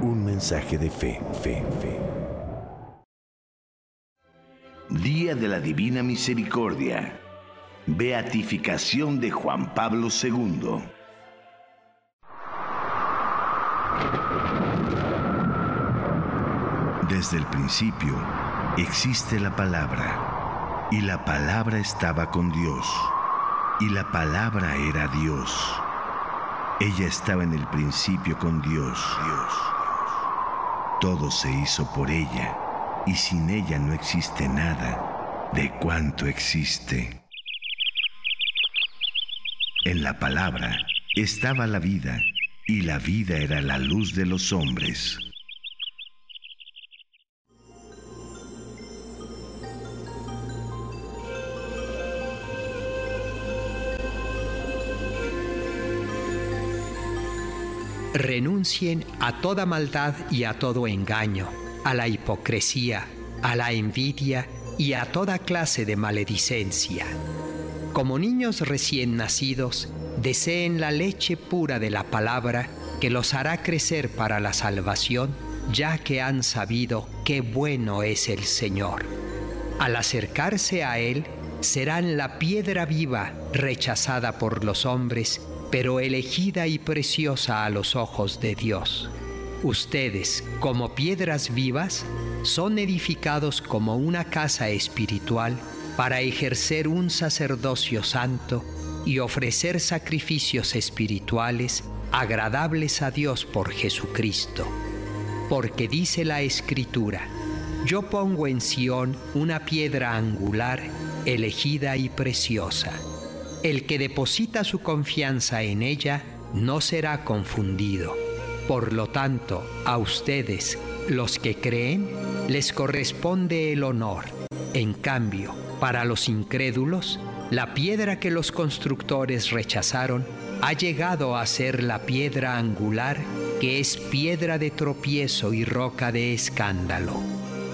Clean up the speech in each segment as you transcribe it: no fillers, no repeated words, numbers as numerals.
Un mensaje de fe. Día de la Divina Misericordia. Beatificación de Juan Pablo II. Desde el principio existe la palabra, y la palabra estaba con Dios, y la palabra era Dios. Ella estaba en el principio con Dios. Todo se hizo por ella, y sin ella no existe nada de cuanto existe. En la palabra estaba la vida, y la vida era la luz de los hombres. Renuncien a toda maldad y a todo engaño, a la hipocresía, a la envidia y a toda clase de maledicencia. Como niños recién nacidos, deseen la leche pura de la palabra que los hará crecer para la salvación, ya que han sabido qué bueno es el Señor. Al acercarse a Él, serán la piedra viva rechazada por los hombres, pero elegida y preciosa a los ojos de Dios. Ustedes, como piedras vivas, son edificados como una casa espiritual para ejercer un sacerdocio santo y ofrecer sacrificios espirituales agradables a Dios por Jesucristo. Porque dice la Escritura: yo pongo en Sión una piedra angular, elegida y preciosa. El que deposita su confianza en ella no será confundido. Por lo tanto, a ustedes, los que creen, les corresponde el honor. En cambio, para los incrédulos, la piedra que los constructores rechazaron ha llegado a ser la piedra angular, que es piedra de tropiezo y roca de escándalo.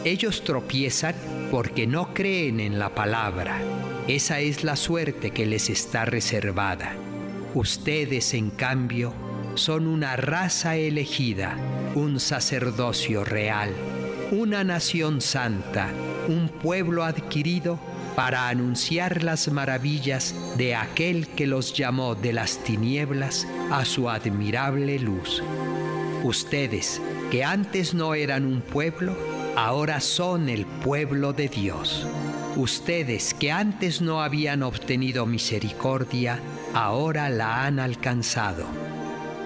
Ellos tropiezan porque no creen en la palabra. Esa es la suerte que les está reservada. Ustedes, en cambio, son una raza elegida, un sacerdocio real, una nación santa, un pueblo adquirido para anunciar las maravillas de aquel que los llamó de las tinieblas a su admirable luz. Ustedes, que antes no eran un pueblo, ahora son el pueblo de Dios. Ustedes, que antes no habían obtenido misericordia, ahora la han alcanzado.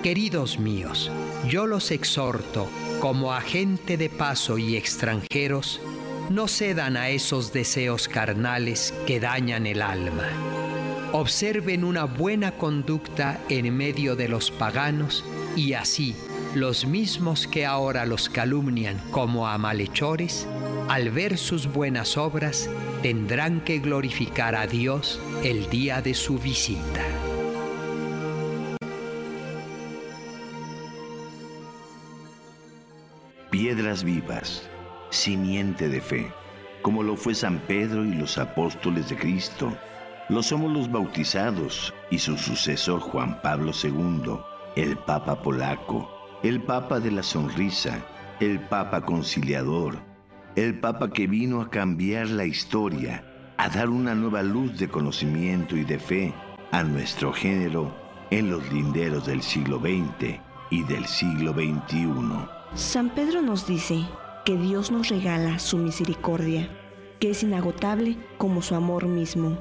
Queridos míos, yo los exhorto, como a gente de paso y extranjeros, no cedan a esos deseos carnales que dañan el alma. Observen una buena conducta en medio de los paganos, y así, los mismos que ahora los calumnian como a malhechores, al ver sus buenas obras, tendrán que glorificar a Dios el día de su visita. Piedras vivas, simiente de fe, como lo fue San Pedro y los apóstoles de Cristo. Lo somos los bautizados y su sucesor Juan Pablo II, el Papa polaco, el Papa de la sonrisa, el Papa conciliador, el Papa que vino a cambiar la historia, a dar una nueva luz de conocimiento y de fe a nuestro género en los linderos del siglo XX y del siglo XXI. San Pedro nos dice que Dios nos regala su misericordia, que es inagotable como su amor mismo.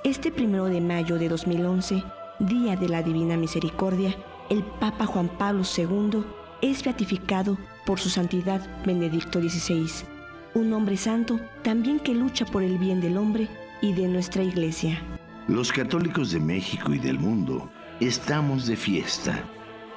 Este 1 de mayo de 2011, Día de la Divina Misericordia, el Papa Juan Pablo II es beatificado por su santidad Benedicto XVI, un hombre santo también que lucha por el bien del hombre y de nuestra Iglesia. Los católicos de México y del mundo estamos de fiesta.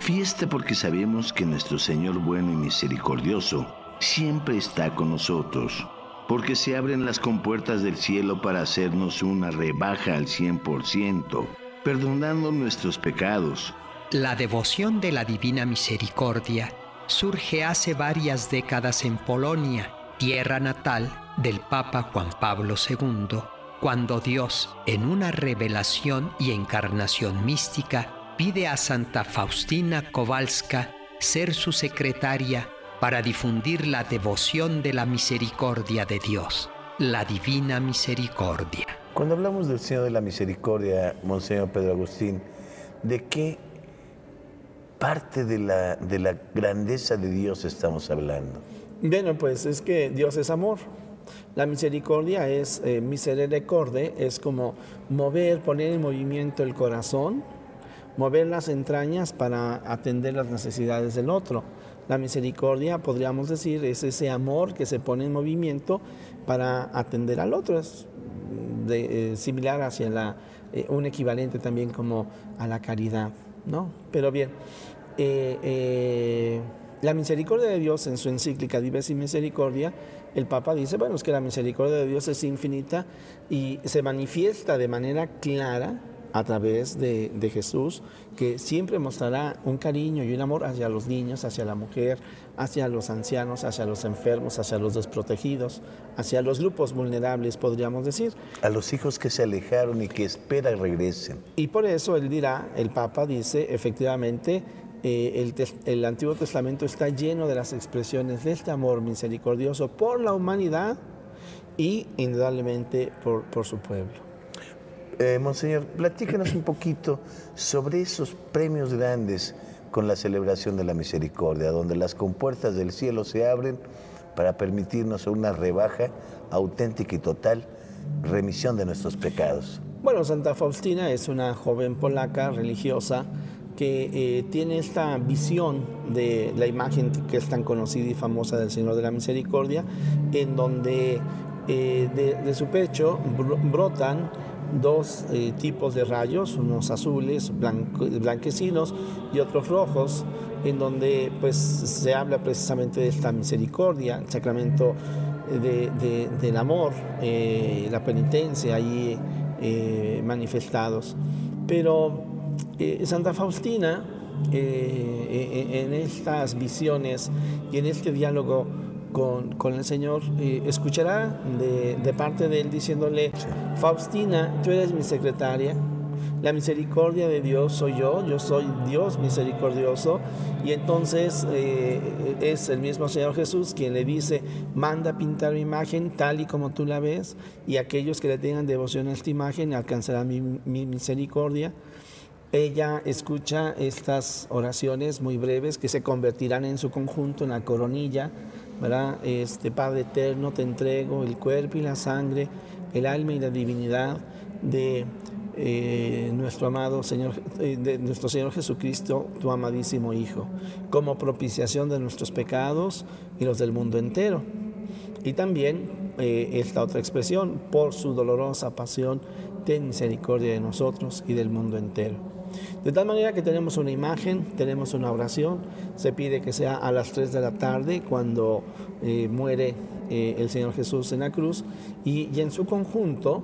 Fiesta porque sabemos que nuestro Señor bueno y misericordioso siempre está con nosotros, porque se abren las compuertas del cielo para hacernos una rebaja al 100%, perdonando nuestros pecados. La devoción de la Divina Misericordia surge hace varias décadas en Polonia, tierra natal del Papa Juan Pablo II, cuando Dios, en una revelación y encarnación mística, pide a Santa Faustina Kowalska ser su secretaria para difundir la devoción de la misericordia de Dios, la divina misericordia. Cuando hablamos del Señor de la Misericordia, Monseñor Pedro Agustín, ¿de qué parte de la grandeza de Dios estamos hablando? Bueno, pues es que Dios es amor. La misericordia es misericorde, es como mover, poner en movimiento el corazón, mover las entrañas para atender las necesidades del otro. La misericordia, podríamos decir, es ese amor que se pone en movimiento para atender al otro. Es similar hacia un equivalente también como a la caridad, ¿no? Pero bien, la misericordia de Dios en su encíclica Dives y Misericordia, el Papa dice, bueno, es que la misericordia de Dios es infinita y se manifiesta de manera clara a través de Jesús, que siempre mostrará un cariño y un amor hacia los niños, hacia la mujer, hacia los ancianos, hacia los enfermos, hacia los desprotegidos, hacia los grupos vulnerables, podríamos decir. A los hijos que se alejaron y que espera regresen. Y por eso él dirá, el Papa dice, efectivamente, el Antiguo Testamento está lleno de las expresiones de este amor misericordioso por la humanidad y indudablemente por su pueblo. Monseñor, platícanos un poquito sobre esos premios grandes con la celebración de la misericordia, donde las compuertas del cielo se abren para permitirnos una rebaja auténtica y total, remisión de nuestros pecados. Bueno, Santa Faustina es una joven polaca religiosa que tiene esta visión de la imagen que es tan conocida y famosa del Señor de la Misericordia, en donde de su pecho brotan dos tipos de rayos, unos azules, blanquecinos y otros rojos, en donde pues se habla precisamente de esta misericordia, el sacramento del amor, la penitencia ahí manifestados. Pero Santa Faustina, en estas visiones y en este diálogo con el Señor, escuchará de parte de Él diciéndole, Faustina, tú eres mi secretaria, la misericordia de Dios soy yo soy Dios misericordioso, y entonces es el mismo Señor Jesús quien le dice, manda pintar mi imagen tal y como tú la ves, y aquellos que le tengan devoción a esta imagen alcanzarán mi misericordia. Ella escucha estas oraciones muy breves que se convertirán en su conjunto en la coronilla, ¿verdad? Padre eterno, te entrego el cuerpo y la sangre, el alma y la divinidad de nuestro amado Señor, de nuestro Señor Jesucristo, tu amadísimo Hijo, como propiciación de nuestros pecados y los del mundo entero. Y también esta otra expresión, por su dolorosa pasión, ten misericordia de nosotros y del mundo entero. De tal manera que tenemos una imagen, tenemos una oración, se pide que sea a las 3 de la tarde cuando muere el Señor Jesús en la cruz, y en su conjunto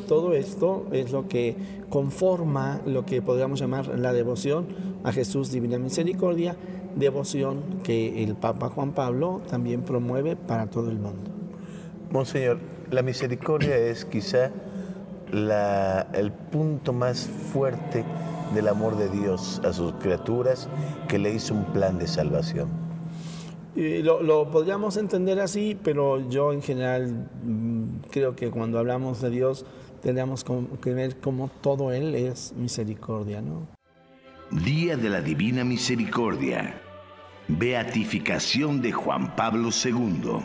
todo esto es lo que conforma lo que podríamos llamar la devoción a Jesús Divina Misericordia, devoción que el Papa Juan Pablo también promueve para todo el mundo. Monseñor, la misericordia es quizá el punto más fuerte del amor de Dios a sus criaturas, que le hizo un plan de salvación. Lo podríamos entender así, pero yo en general creo que cuando hablamos de Dios tenemos que ver cómo todo Él es misericordia, ¿no? Día de la Divina Misericordia. Beatificación de Juan Pablo II.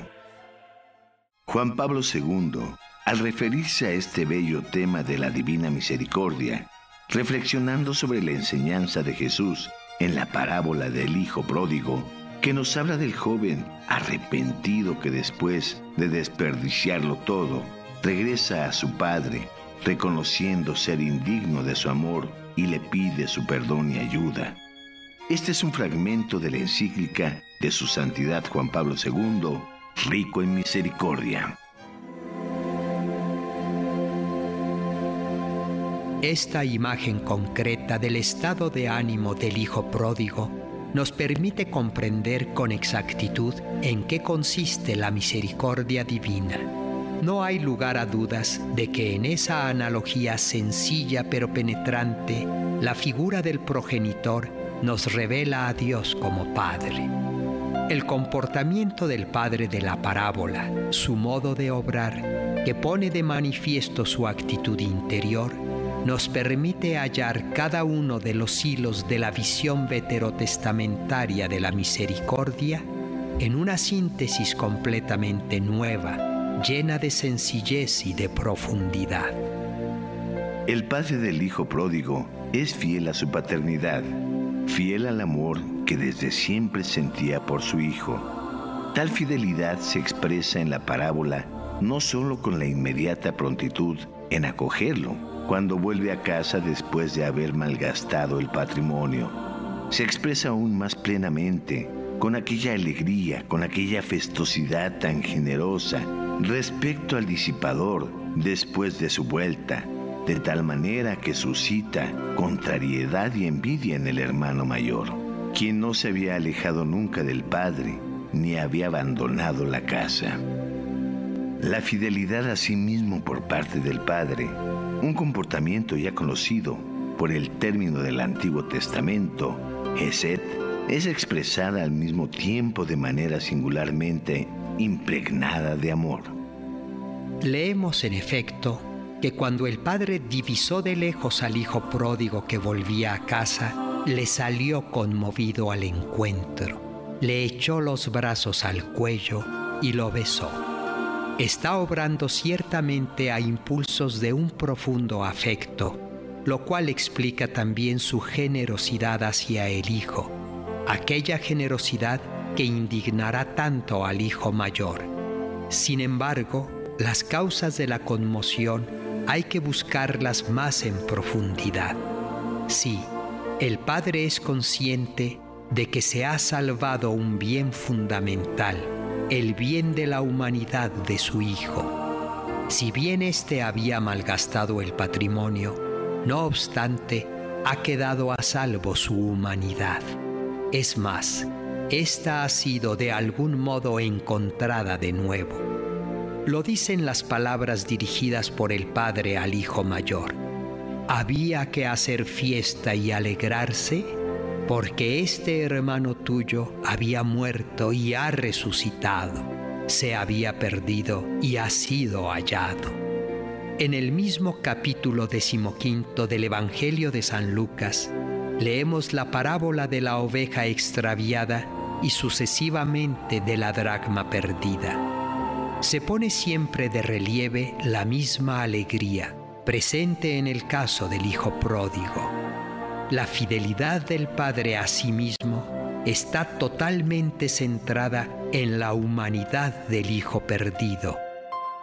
Juan Pablo II, al referirse a este bello tema de la Divina Misericordia, reflexionando sobre la enseñanza de Jesús en la parábola del Hijo Pródigo, que nos habla del joven arrepentido que después de desperdiciarlo todo, regresa a su padre, reconociendo ser indigno de su amor y le pide su perdón y ayuda. Este es un fragmento de la encíclica de su Santidad Juan Pablo II, rico en misericordia. Esta imagen concreta del estado de ánimo del Hijo Pródigo nos permite comprender con exactitud en qué consiste la misericordia divina. No hay lugar a dudas de que en esa analogía sencilla pero penetrante, la figura del progenitor nos revela a Dios como Padre. El comportamiento del Padre de la parábola, su modo de obrar, que pone de manifiesto su actitud interior, nos permite hallar cada uno de los hilos de la visión veterotestamentaria de la misericordia en una síntesis completamente nueva, llena de sencillez y de profundidad. El padre del hijo pródigo es fiel a su paternidad, fiel al amor que desde siempre sentía por su hijo. Tal fidelidad se expresa en la parábola no solo con la inmediata prontitud en acogerlo cuando vuelve a casa después de haber malgastado el patrimonio. Se expresa aún más plenamente con aquella alegría, con aquella festosidad tan generosa respecto al disipador después de su vuelta, de tal manera que suscita contrariedad y envidia en el hermano mayor, quien no se había alejado nunca del padre ni había abandonado la casa. La fidelidad a sí mismo por parte del padre, un comportamiento ya conocido por el término del Antiguo Testamento, Hesed, es expresada al mismo tiempo de manera singularmente impregnada de amor. Leemos en efecto que cuando el padre divisó de lejos al hijo pródigo que volvía a casa, le salió conmovido al encuentro, le echó los brazos al cuello y lo besó. Está obrando ciertamente a impulsos de un profundo afecto, lo cual explica también su generosidad hacia el hijo, aquella generosidad que indignará tanto al hijo mayor. Sin embargo, las causas de la conmoción hay que buscarlas más en profundidad. Sí, el padre es consciente de que se ha salvado un bien fundamental, el bien de la humanidad de su hijo. Si bien éste había malgastado el patrimonio, no obstante, ha quedado a salvo su humanidad. Es más, ésta ha sido de algún modo encontrada de nuevo. Lo dicen las palabras dirigidas por el padre al hijo mayor. Había que hacer fiesta y alegrarse porque este hermano tuyo había muerto y ha resucitado, se había perdido y ha sido hallado. En el mismo capítulo 15 del Evangelio de San Lucas, leemos la parábola de la oveja extraviada y sucesivamente de la dracma perdida. Se pone siempre de relieve la misma alegría, presente en el caso del hijo pródigo. La fidelidad del padre a sí mismo está totalmente centrada en la humanidad del hijo perdido,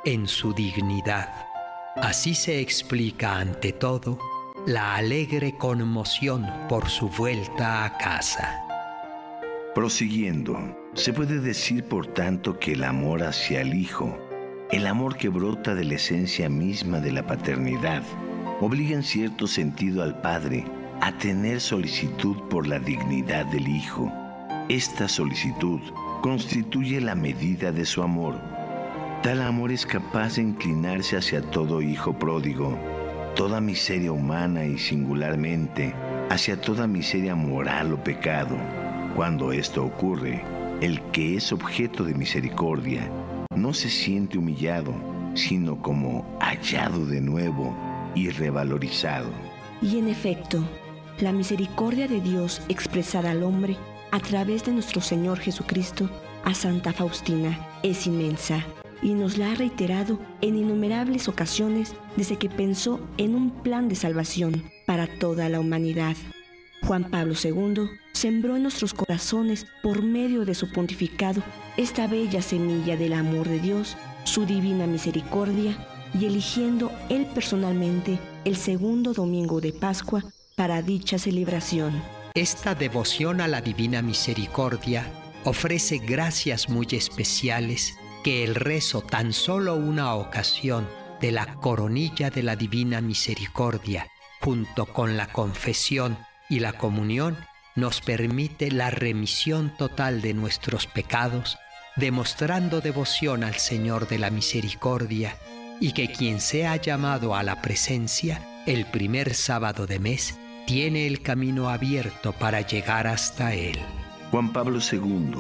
en su dignidad. Así se explica ante todo la alegre conmoción por su vuelta a casa. Prosiguiendo, se puede decir por tanto que el amor hacia el hijo, el amor que brota de la esencia misma de la paternidad, obliga en cierto sentido al padre a tener solicitud por la dignidad del hijo. Esta solicitud constituye la medida de su amor. Tal amor es capaz de inclinarse hacia todo hijo pródigo, toda miseria humana y singularmente hacia toda miseria moral o pecado. Cuando esto ocurre, el que es objeto de misericordia no se siente humillado, sino como hallado de nuevo y revalorizado. Y en efecto, la misericordia de Dios expresada al hombre a través de nuestro Señor Jesucristo a Santa Faustina es inmensa y nos la ha reiterado en innumerables ocasiones desde que pensó en un plan de salvación para toda la humanidad. Juan Pablo II sembró en nuestros corazones, por medio de su pontificado, esta bella semilla del amor de Dios, su divina misericordia, y eligiendo él personalmente el segundo domingo de Pascua para dicha celebración. Esta devoción a la divina misericordia ofrece gracias muy especiales que el rezo tan solo una ocasión de la coronilla de la divina misericordia, junto con la confesión y la comunión, nos permite la remisión total de nuestros pecados, demostrando devoción al Señor de la Misericordia, y que quien sea llamado a la presencia el primer sábado de mes tiene el camino abierto para llegar hasta Él. Juan Pablo II,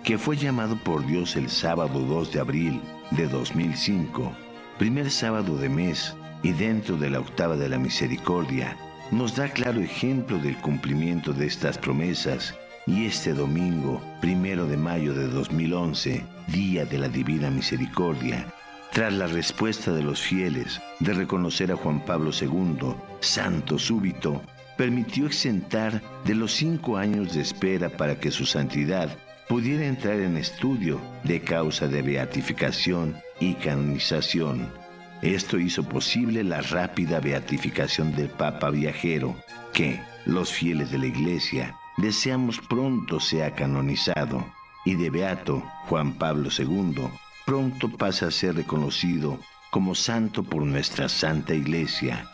que fue llamado por Dios el sábado 2 de abril de 2005, primer sábado de mes y dentro de la octava de la misericordia, nos da claro ejemplo del cumplimiento de estas promesas. Y este domingo, 1 de mayo de 2011, Día de la Divina Misericordia, tras la respuesta de los fieles de reconocer a Juan Pablo II, santo súbito, permitió exentar de los 5 años de espera para que su santidad pudiera entrar en estudio de causa de beatificación y canonización. Esto hizo posible la rápida beatificación del Papa viajero, que los fieles de la Iglesia deseamos pronto sea canonizado, y de beato Juan Pablo II pronto pasa a ser reconocido como santo por nuestra Santa Iglesia.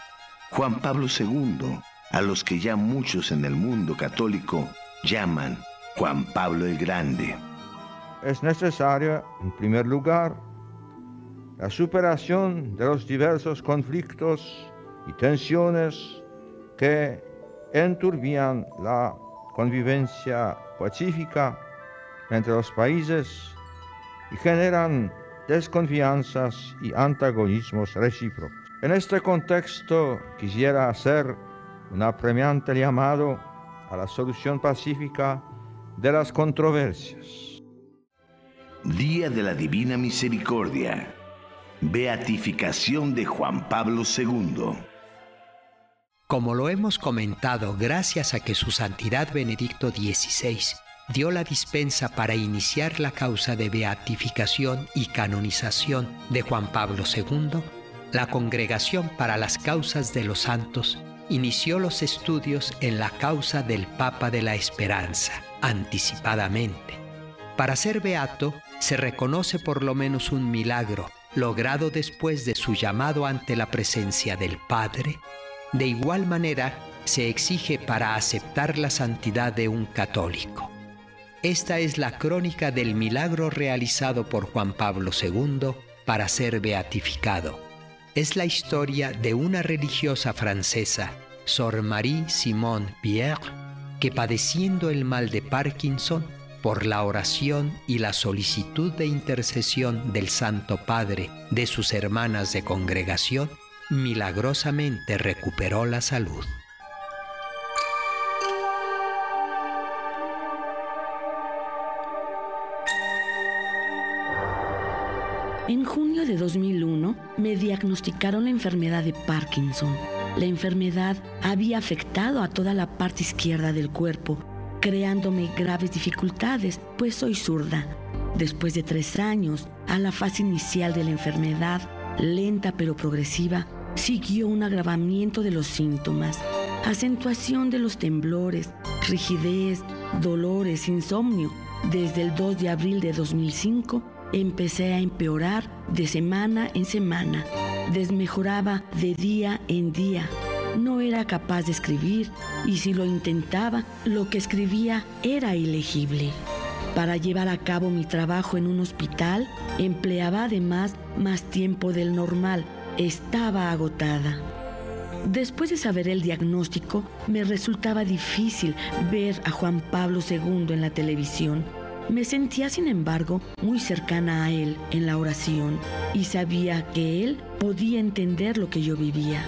Juan Pablo II, a los que ya muchos en el mundo católico llaman Juan Pablo el Grande. Es necesaria, en primer lugar, la superación de los diversos conflictos y tensiones que enturbian la convivencia pacífica entre los países y generan desconfianzas y antagonismos recíprocos. En este contexto quisiera hacer un apremiante llamado a la solución pacífica de las controversias. Día de la Divina Misericordia. Beatificación de Juan Pablo II. Como lo hemos comentado, gracias a que su santidad Benedicto XVI dio la dispensa para iniciar la causa de beatificación y canonización de Juan Pablo II, la Congregación para las Causas de los Santos inició los estudios en la causa del Papa de la Esperanza, anticipadamente. Para ser beato, se reconoce por lo menos un milagro, logrado después de su llamado ante la presencia del Padre. De igual manera, se exige para aceptar la santidad de un católico. Esta es la crónica del milagro realizado por Juan Pablo II para ser beatificado. Es la historia de una religiosa francesa, Sor Marie Simone Pierre, que padeciendo el mal de Parkinson, por la oración y la solicitud de intercesión del Santo Padre de sus hermanas de congregación, milagrosamente recuperó la salud. En junio de 2001 me diagnosticaron la enfermedad de Parkinson. La enfermedad había afectado a toda la parte izquierda del cuerpo, creándome graves dificultades, pues soy zurda. Después de 3 años, a la fase inicial de la enfermedad, lenta pero progresiva, siguió un agravamiento de los síntomas, acentuación de los temblores, rigidez, dolores, insomnio. Desde el 2 de abril de 2005, empecé a empeorar de semana en semana. Desmejoraba de día en día. No era capaz de escribir y si lo intentaba, lo que escribía era ilegible. Para llevar a cabo mi trabajo en un hospital, empleaba además más tiempo del normal. Estaba agotada. Después de saber el diagnóstico, me resultaba difícil ver a Juan Pablo II en la televisión. Me sentía, sin embargo, muy cercana a él en la oración y sabía que él podía entender lo que yo vivía.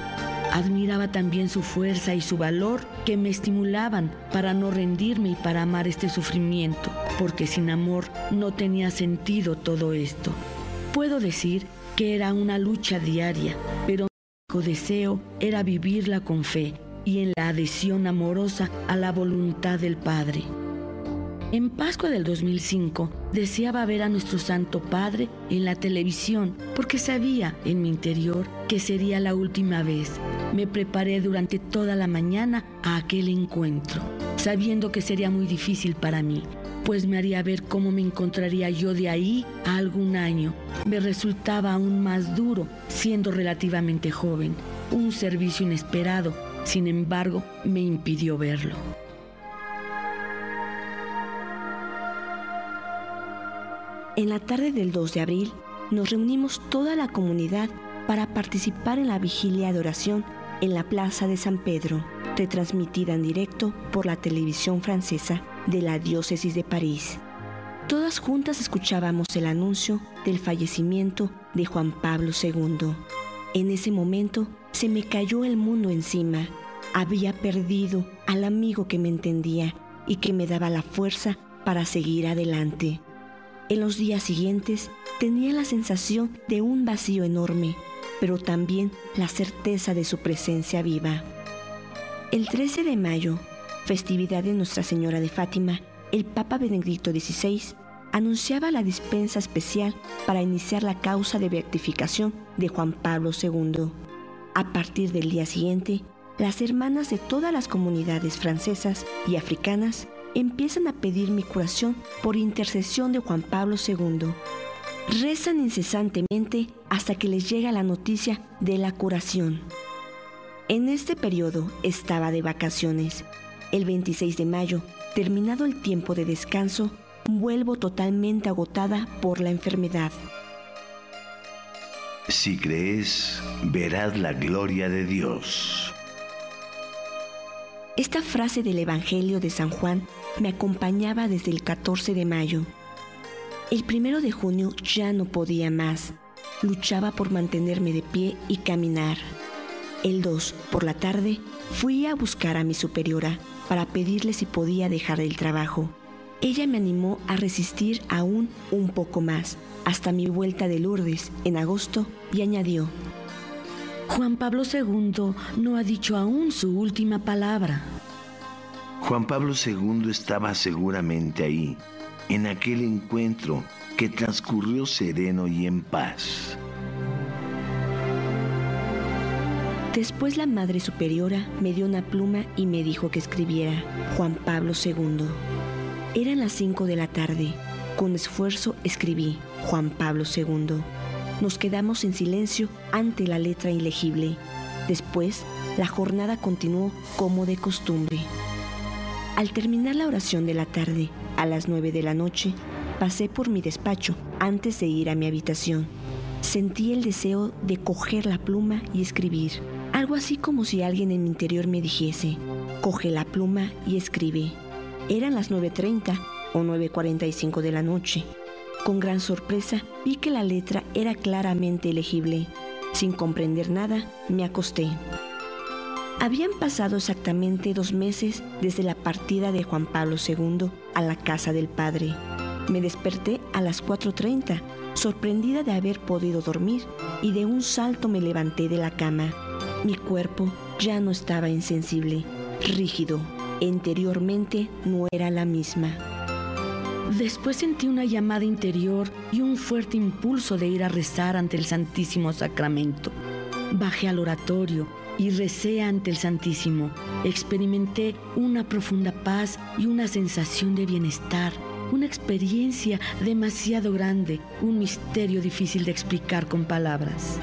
Admiraba también su fuerza y su valor que me estimulaban para no rendirme y para amar este sufrimiento, porque sin amor no tenía sentido todo esto. Puedo decir que era una lucha diaria, pero mi único deseo era vivirla con fe y en la adhesión amorosa a la voluntad del Padre. En Pascua del 2005 deseaba ver a nuestro Santo Padre en la televisión porque sabía en mi interior que sería la última vez. Me preparé durante toda la mañana a aquel encuentro, sabiendo que sería muy difícil para mí, pues me haría ver cómo me encontraría yo de ahí a algún año. Me resultaba aún más duro siendo relativamente joven. Un servicio inesperado, sin embargo, me impidió verlo. En la tarde del 2 de abril nos reunimos toda la comunidad para participar en la vigilia de oración en la Plaza de San Pedro, retransmitida en directo por la televisión francesa de la diócesis de París. Todas juntas escuchábamos el anuncio del fallecimiento de Juan Pablo II. En ese momento se me cayó el mundo encima. Había perdido al amigo que me entendía y que me daba la fuerza para seguir adelante. En los días siguientes tenía la sensación de un vacío enorme, pero también la certeza de su presencia viva. El 13 de mayo, festividad de Nuestra Señora de Fátima, el Papa Benedicto XVI anunciaba la dispensa especial para iniciar la causa de beatificación de Juan Pablo II. A partir del día siguiente, las hermanas de todas las comunidades francesas y africanas empiezan a pedir mi curación por intercesión de Juan Pablo II. Rezan incesantemente hasta que les llega la noticia de la curación. En este periodo estaba de vacaciones. El 26 de mayo, terminado el tiempo de descanso, vuelvo totalmente agotada por la enfermedad. Si crees, verás la gloria de Dios. Esta frase del Evangelio de San Juan me acompañaba desde el 14 de mayo. El 1 de junio ya no podía más. Luchaba por mantenerme de pie y caminar. El 2, por la tarde, fui a buscar a mi superiora para pedirle si podía dejar el trabajo. Ella me animó a resistir aún un poco más, hasta mi vuelta de Lourdes en agosto, y añadió: Juan Pablo II no ha dicho aún su última palabra. Juan Pablo II estaba seguramente ahí, en aquel encuentro que transcurrió sereno y en paz. Después la Madre Superiora me dio una pluma y me dijo que escribiera Juan Pablo II. Eran las 5 de la tarde. Con esfuerzo escribí Juan Pablo II. Nos quedamos en silencio ante la letra ilegible. Después, la jornada continuó como de costumbre. Al terminar la oración de la tarde, a las 9 de la noche, pasé por mi despacho antes de ir a mi habitación. Sentí el deseo de coger la pluma y escribir. Algo así como si alguien en mi interior me dijese: coge la pluma y escribe. Eran las 9:30 o 9:45 de la noche. Con gran sorpresa vi que la letra era claramente legible. Sin comprender nada, me acosté. Habían pasado exactamente 2 meses desde la partida de Juan Pablo II a la casa del Padre. Me desperté a las 4:30, sorprendida de haber podido dormir, y de un salto me levanté de la cama. Mi cuerpo ya no estaba insensible, rígido. Interiormente no era la misma. Después sentí una llamada interior y un fuerte impulso de ir a rezar ante el Santísimo Sacramento. Bajé al oratorio y recé ante el Santísimo. Experimenté una profunda paz y una sensación de bienestar, una experiencia demasiado grande, un misterio difícil de explicar con palabras.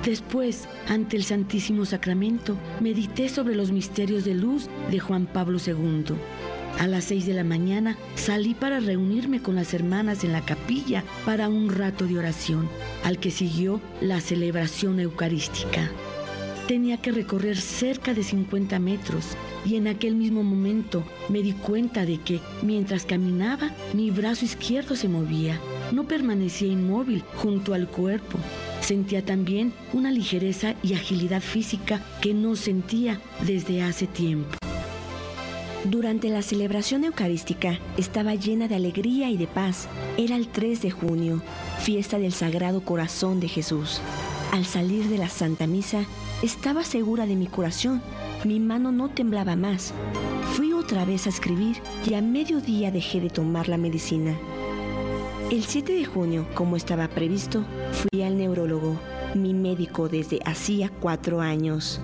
Después, ante el Santísimo Sacramento, medité sobre los misterios de luz de Juan Pablo II. A las 6 de la mañana salí para reunirme con las hermanas en la capilla para un rato de oración, al que siguió la celebración eucarística. Tenía que recorrer cerca de 50 metros y en aquel mismo momento me di cuenta de que, mientras caminaba, mi brazo izquierdo se movía. No permanecía inmóvil junto al cuerpo. Sentía también una ligereza y agilidad física que no sentía desde hace tiempo. Durante la celebración eucarística estaba llena de alegría y de paz. Era el 3 de junio, fiesta del Sagrado Corazón de Jesús. Al salir de la Santa Misa, estaba segura de mi curación. Mi mano no temblaba más. Fui otra vez a escribir y a mediodía dejé de tomar la medicina. El 7 de junio, como estaba previsto, fui al neurólogo, mi médico desde hacía 4 años.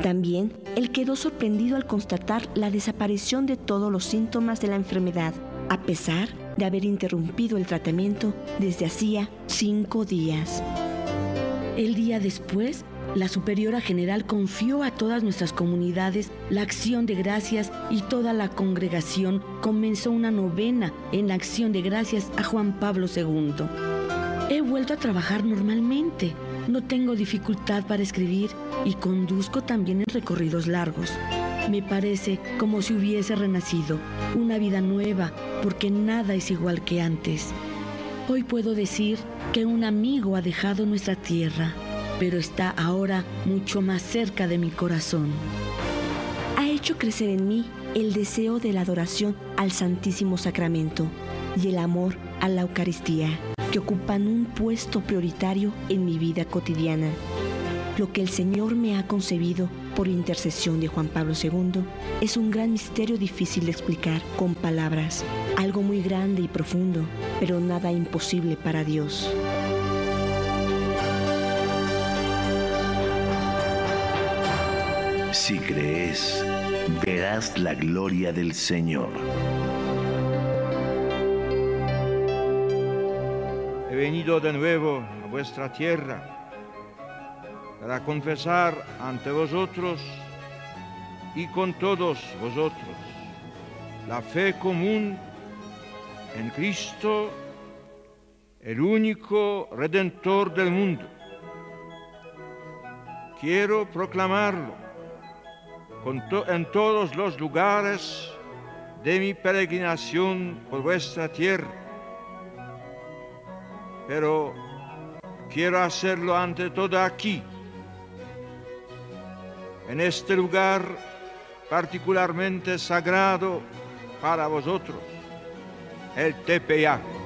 También él quedó sorprendido al constatar la desaparición de todos los síntomas de la enfermedad, a pesar de haber interrumpido el tratamiento desde hacía 5 días. El día después, la superiora general confió a todas nuestras comunidades la acción de gracias y toda la congregación comenzó una novena en acción de gracias a Juan Pablo II. He vuelto a trabajar normalmente. No tengo dificultad para escribir y conduzco también en recorridos largos. Me parece como si hubiese renacido, una vida nueva, porque nada es igual que antes. Hoy puedo decir que un amigo ha dejado nuestra tierra, pero está ahora mucho más cerca de mi corazón. Ha hecho crecer en mí el deseo de la adoración al Santísimo Sacramento y el amor a la Eucaristía, que ocupan un puesto prioritario en mi vida cotidiana. Lo que el Señor me ha concebido por intercesión de Juan Pablo II es un gran misterio difícil de explicar con palabras, algo muy grande y profundo, pero nada imposible para Dios. Si crees, verás la gloria del Señor. He venido de nuevo a vuestra tierra para confesar ante vosotros y con todos vosotros la fe común en Cristo, el único Redentor del mundo. Quiero proclamarlo en todos los lugares de mi peregrinación por vuestra tierra, pero quiero hacerlo ante todo aquí, en este lugar particularmente sagrado para vosotros, el Tepeyac.